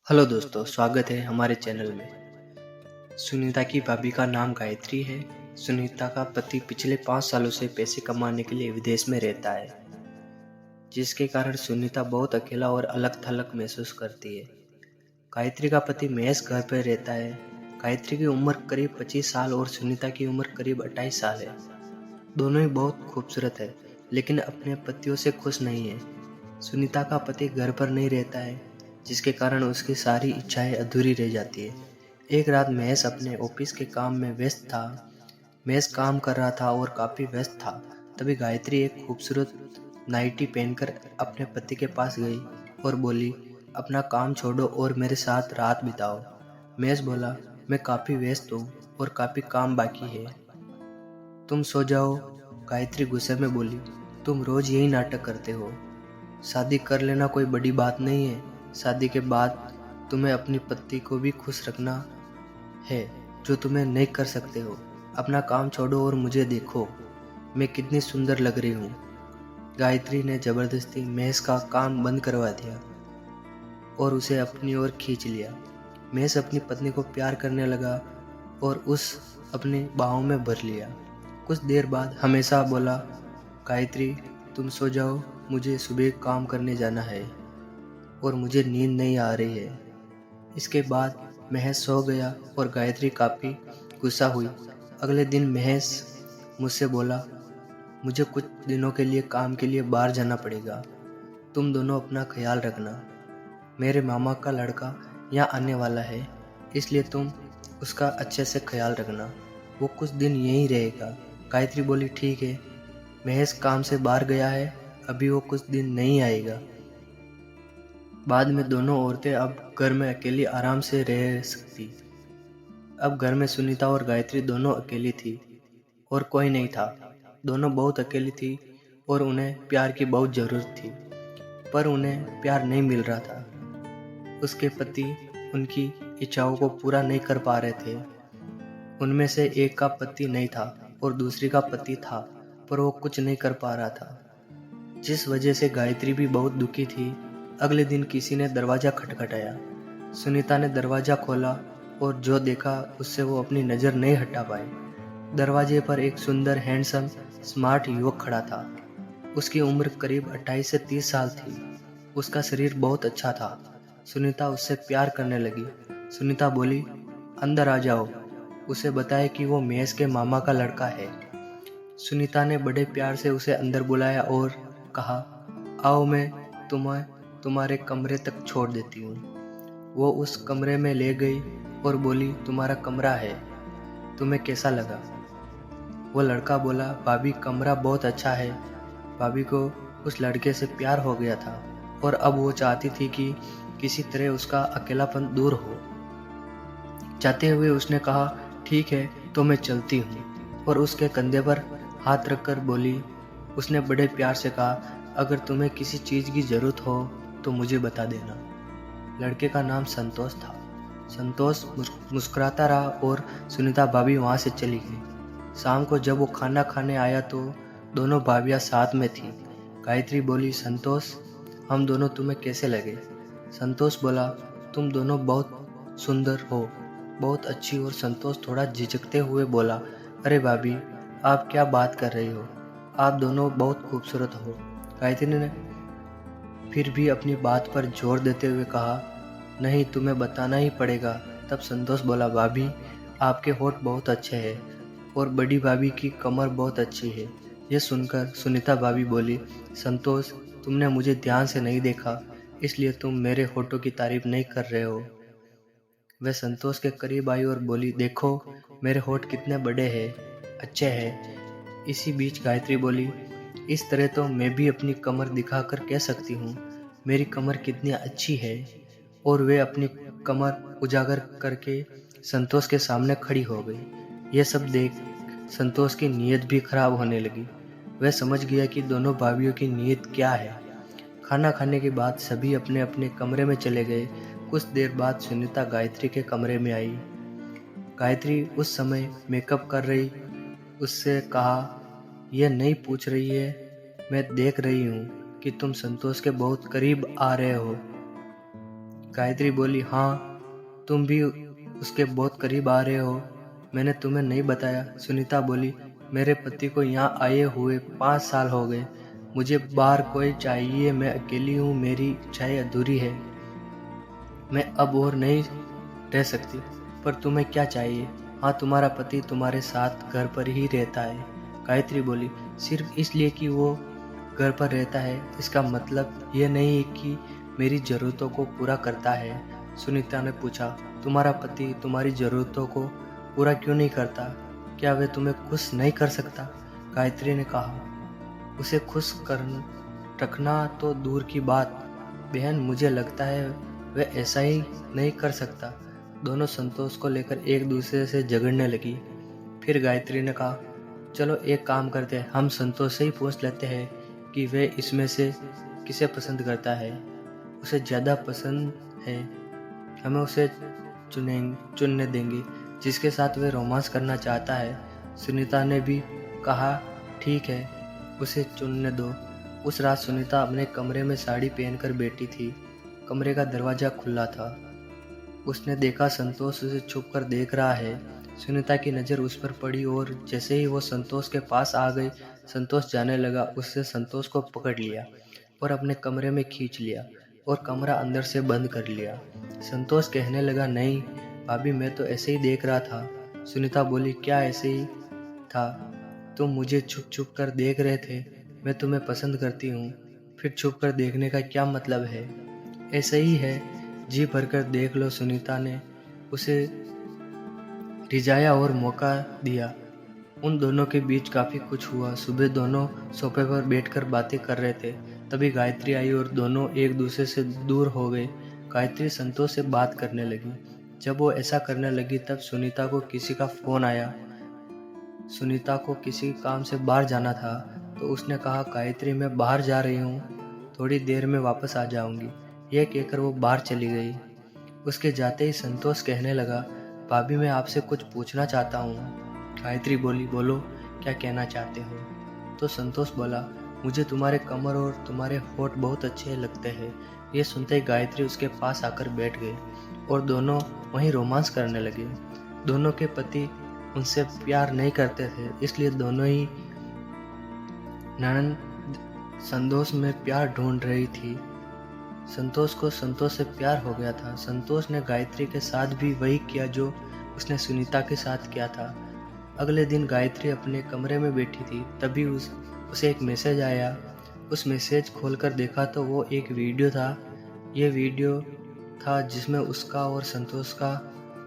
Hello दोस्तों, स्वागत है हमारे चैनल में। सुनीता की भाभी का नाम गायत्री है। सुनीता का पति पिछले 5 सालों से पैसे कमाने के लिए विदेश में रहता है, जिसके कारण सुनीता बहुत अकेला और अलग थलग महसूस करती है। गायत्री का पति महेश घर पर रहता है। गायत्री की उम्र करीब 25 साल और सुनीता की उम्र करीब 28 साल है। दोनों ही बहुत खूबसूरत है, लेकिन अपने पतियों से खुश नहीं है। सुनीता का पति घर पर नहीं रहता है, जिसके कारण उसकी सारी इच्छाएं अधूरी रह जाती है। एक रात महेश अपने ऑफिस के काम में व्यस्त था। महेश काम कर रहा था और काफी व्यस्त था। तभी गायत्री एक खूबसूरत नाइटी पहनकर अपने पति के पास गई और बोली, अपना काम छोड़ो और मेरे साथ रात बिताओ। महेश बोला, मैं काफी व्यस्त हूँ और काफी काम बाकी है, तुम सो जाओ। गायत्री गुस्से में बोली, तुम रोज यही नाटक करते हो। शादी कर लेना कोई बड़ी बात नहीं है। शादी के बाद तुम्हें अपनी पति को भी खुश रखना है, जो तुम्हें नहीं कर सकते हो। अपना काम छोड़ो और मुझे देखो, मैं कितनी सुंदर लग रही हूँ। गायत्री ने जबरदस्ती महेश का काम बंद करवा दिया और उसे अपनी ओर खींच लिया। महेश अपनी पत्नी को प्यार करने लगा और उस अपनी बाहों में भर लिया। कुछ देर बाद हमेशा बोला, गायत्री तुम सो जाओ, मुझे सुबह काम करने जाना है और मुझे नींद नहीं आ रही है। इसके बाद महेश सो गया और गायत्री काफ़ी गुस्सा हुई। अगले दिन महेश मुझसे बोला, मुझे कुछ दिनों के लिए काम के लिए बाहर जाना पड़ेगा। तुम दोनों अपना ख्याल रखना। मेरे मामा का लड़का यहाँ आने वाला है, इसलिए तुम उसका अच्छे से ख्याल रखना। वो कुछ दिन यहीं रहेगा। गायत्री बोली, ठीक है। महेश काम से बाहर गया है, अभी वो कुछ दिन नहीं आएगा। बाद में दोनों औरतें अब घर में अकेली आराम से रह सकती। अब घर में सुनीता और गायत्री दोनों अकेली थी और कोई नहीं था। दोनों बहुत अकेली थी और उन्हें प्यार की बहुत ज़रूरत थी, पर उन्हें प्यार नहीं मिल रहा था। उसके पति उनकी इच्छाओं को पूरा नहीं कर पा रहे थे। उनमें से एक का पति नहीं था और दूसरी का पति था, पर वो कुछ नहीं कर पा रहा था, जिस वजह से गायत्री भी बहुत दुखी थी। अगले दिन किसी ने दरवाज़ा खटखटाया। सुनीता ने दरवाज़ा खोला और जो देखा उससे वो अपनी नज़र नहीं हटा पाई। दरवाजे पर एक सुंदर, हैंडसम, स्मार्ट युवक खड़ा था। उसकी उम्र करीब 28 से 30 साल थी। उसका शरीर बहुत अच्छा था। सुनीता उससे प्यार करने लगी। सुनीता बोली, अंदर आ जाओ, उसे बताए कि वो महेश के मामा का लड़का है। सुनीता ने बड़े प्यार से उसे अंदर बुलाया और कहा, आओ, मैं तुम्हें तुम्हारे कमरे तक छोड़ देती हूँ। वो उस कमरे में ले गई और बोली, तुम्हारा कमरा है, तुम्हें कैसा लगा? वो लड़का बोला, भाभी कमरा बहुत अच्छा है। भाभी को उस लड़के से प्यार हो गया था और अब वो चाहती थी कि किसी तरह उसका अकेलापन दूर हो। जाते हुए उसने कहा, ठीक है, तो मैं चलती हूँ, और उसके कंधे पर हाथ रखकर बोली। उसने बड़े प्यार से कहा, अगर तुम्हें किसी चीज़ की ज़रूरत हो तो मुझे बता देना। लड़के का नाम संतोष था। संतोष मुस्कुराता रहा और सुनीता भाभी वहाँ से चली गई। शाम को जब वो खाना खाने आया तो दोनों भाभियाँ साथ में थी। गायत्री बोली, संतोष, हम दोनों तुम्हें कैसे लगे? संतोष बोला, तुम दोनों बहुत सुंदर हो, बहुत अच्छी। और संतोष थोड़ा झिझकते हुए बोला, अरे भाभी, आप क्या बात कर रही हो? आप दोनों बहुत खूबसूरत हो। गायत्री ने फिर भी अपनी बात पर जोर देते हुए कहा, नहीं, तुम्हें बताना ही पड़ेगा। तब संतोष बोला, भाभी, आपके होठ बहुत अच्छे हैं और बड़ी भाभी की कमर बहुत अच्छी है। यह सुनकर सुनीता भाभी बोली, संतोष, तुमने मुझे ध्यान से नहीं देखा, इसलिए तुम मेरे होठों की तारीफ नहीं कर रहे हो। वह संतोष के करीब आई और बोली, देखो मेरे होठ कितने बड़े हैं, अच्छे हैं। इसी बीच गायत्री बोली, इस तरह तो मैं भी अपनी कमर दिखाकर कह सकती हूँ, मेरी कमर कितनी अच्छी है। और वे अपनी कमर उजागर करके संतोष के सामने खड़ी हो गई। यह सब देख संतोष की नीयत भी खराब होने लगी। वह समझ गया कि दोनों भाभियों की नीयत क्या है। खाना खाने के बाद सभी अपने अपने कमरे में चले गए। कुछ देर बाद सुनीता गायत्री के कमरे में आई। गायत्री उस समय मेकअप कर रही। उससे कहा, यह नहीं पूछ रही है, मैं देख रही हूँ कि तुम संतोष के बहुत करीब आ रहे हो। गायत्री बोली, हाँ तुम भी उसके बहुत करीब आ रहे हो, मैंने तुम्हें नहीं बताया। सुनीता बोली, मेरे पति को यहाँ आए हुए 5 साल हो गए, मुझे बाहर कोई चाहिए, मैं अकेली हूँ, मेरी इच्छाएं अधूरी है, मैं अब और नहीं रह सकती। पर तुम्हें क्या चाहिए? हाँ, तुम्हारा पति तुम्हारे साथ घर पर ही रहता है। गायत्री बोली, सिर्फ इसलिए कि वो घर पर रहता है इसका मतलब ये नहीं है कि मेरी ज़रूरतों को पूरा करता है। सुनीता ने पूछा, तुम्हारा पति तुम्हारी ज़रूरतों को पूरा क्यों नहीं करता? क्या वह तुम्हें खुश नहीं कर सकता? गायत्री ने कहा, उसे खुश कर रखना तो दूर की बात बहन, मुझे लगता है वह ऐसा ही नहीं कर सकता। दोनों संतोष को लेकर एक दूसरे से झगड़ने लगी। फिर गायत्री ने कहा, चलो एक काम करते हैं, हम संतोष से ही पूछ लेते हैं कि वह इसमें से किसे पसंद करता है। उसे ज़्यादा पसंद है, हमें उसे चुनने देंगे जिसके साथ वह रोमांस करना चाहता है। सुनीता ने भी कहा, ठीक है, उसे चुनने दो। उस रात सुनीता अपने कमरे में साड़ी पहनकर बैठी थी। कमरे का दरवाज़ा खुला था। उसने देखा संतोष उसे छुप कर देख रहा है। सुनीता की नज़र उस पर पड़ी और जैसे ही वो संतोष के पास आ गई, संतोष जाने लगा। उससे संतोष को पकड़ लिया और अपने कमरे में खींच लिया और कमरा अंदर से बंद कर लिया। संतोष कहने लगा, नहीं भाभी, मैं तो ऐसे ही देख रहा था। सुनीता बोली, क्या ऐसे ही था? तुम मुझे छुप छुप कर देख रहे थे, मैं तुम्हें पसंद करती हूँ, फिर छुप कर देखने का क्या मतलब है? ऐसे ही है, जी भरकर देख लो। सुनीता ने उसे रिझाया और मौका दिया। उन दोनों के बीच काफ़ी कुछ हुआ। सुबह दोनों सोफे पर बैठकर बातें कर रहे थे, तभी गायत्री आई और दोनों एक दूसरे से दूर हो गए। गायत्री संतोष से बात करने लगी। जब वो ऐसा करने लगी तब सुनीता को किसी का फ़ोन आया। सुनीता को किसी काम से बाहर जाना था तो उसने कहा, गायत्री मैं बाहर जा रही हूँ, थोड़ी देर में वापस आ जाऊँगी। यह कहकर वो बाहर चली गई। उसके जाते ही संतोष कहने लगा, भाभी मैं आपसे कुछ पूछना चाहता हूँ। गायत्री बोली, बोलो क्या कहना चाहते हो? तो संतोष बोला, मुझे तुम्हारे कमर और तुम्हारे होठ बहुत अच्छे लगते हैं। ये सुनते ही गायत्री उसके पास आकर बैठ गई और दोनों वहीं रोमांस करने लगे। दोनों के पति उनसे प्यार नहीं करते थे, इसलिए दोनों ही ननद संतोष में प्यार ढूंढ रही थी। संतोष को संतोष से प्यार हो गया था। संतोष ने गायत्री के साथ भी वही किया जो उसने सुनीता के साथ किया था। अगले दिन गायत्री अपने कमरे में बैठी थी, तभी उसे एक मैसेज आया। उस मैसेज खोलकर देखा तो वो एक वीडियो था। ये वीडियो था जिसमें उसका और संतोष का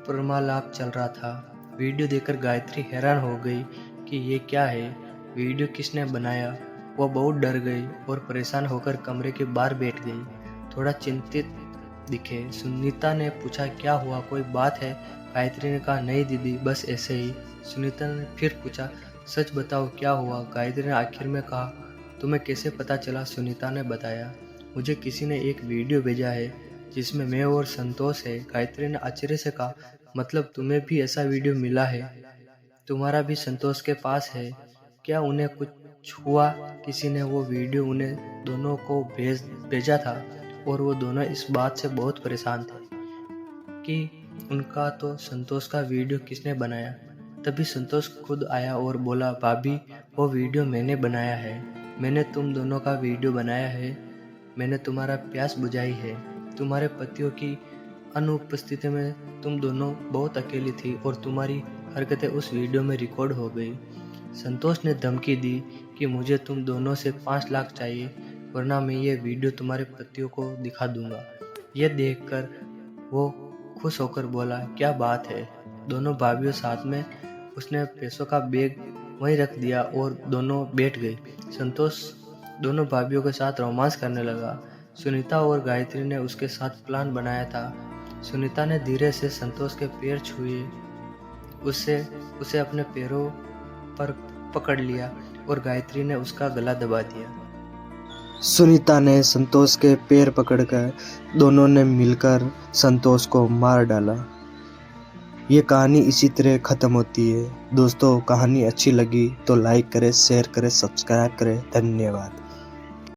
प्रेमालाप चल रहा था। वीडियो देखकर गायत्री हैरान हो गई कि ये क्या है, वीडियो किसने बनाया। वो बहुत डर गई और परेशान होकर कमरे के बाहर बैठ गई, थोड़ा चिंतित दिखे। सुनीता ने पूछा, क्या हुआ, कोई बात है? गायत्री ने कहा, नहीं दीदी, बस ऐसे ही। सुनीता ने फिर पूछा, सच बताओ क्या हुआ? गायत्री ने आखिर में कहा, तुम्हें कैसे पता चला? सुनीता ने बताया, मुझे किसी ने एक वीडियो भेजा है जिसमें मैं और संतोष है। गायत्री ने आश्चर्य से कहा, मतलब तुम्हें भी ऐसा वीडियो मिला है? तुम्हारा भी संतोष के पास है क्या? उन्हें कुछ हुआ? किसी ने वो वीडियो उन्हें दोनों को भेजा था और वो दोनों इस बात से बहुत परेशान थे कि उनका तो संतोष का वीडियो किसने बनाया। तभी संतोष खुद आया और बोला, भाभी वो वीडियो मैंने बनाया है, मैंने तुम दोनों का वीडियो बनाया है, मैंने तुम्हारा प्यास बुझाई है। तुम्हारे पतियों की अनुपस्थिति में तुम दोनों बहुत अकेली थी और तुम्हारी हरकतें उस वीडियो में रिकॉर्ड हो गई। संतोष ने धमकी दी कि मुझे तुम दोनों से 5 लाख चाहिए, वरना मैं ये वीडियो तुम्हारे पतियों को दिखा दूंगा। यह देखकर वो खुश होकर बोला, क्या बात है। दोनों भाइयों साथ में उसने पैसों का बैग वहीं रख दिया और दोनों बैठ गए। संतोष दोनों भाइयों के साथ रोमांस करने लगा। सुनीता और गायत्री ने उसके साथ प्लान बनाया था। सुनीता ने धीरे से संतोष के पैर छुए, उसे अपने पैरों पर पकड़ लिया और गायत्री ने उसका गला दबा दिया। सुनीता ने संतोष के पैर पकड़कर दोनों ने मिलकर संतोष को मार डाला। ये कहानी इसी तरह ख़त्म होती है। दोस्तों, कहानी अच्छी लगी तो लाइक करें, शेयर करें, सब्सक्राइब करें। धन्यवाद।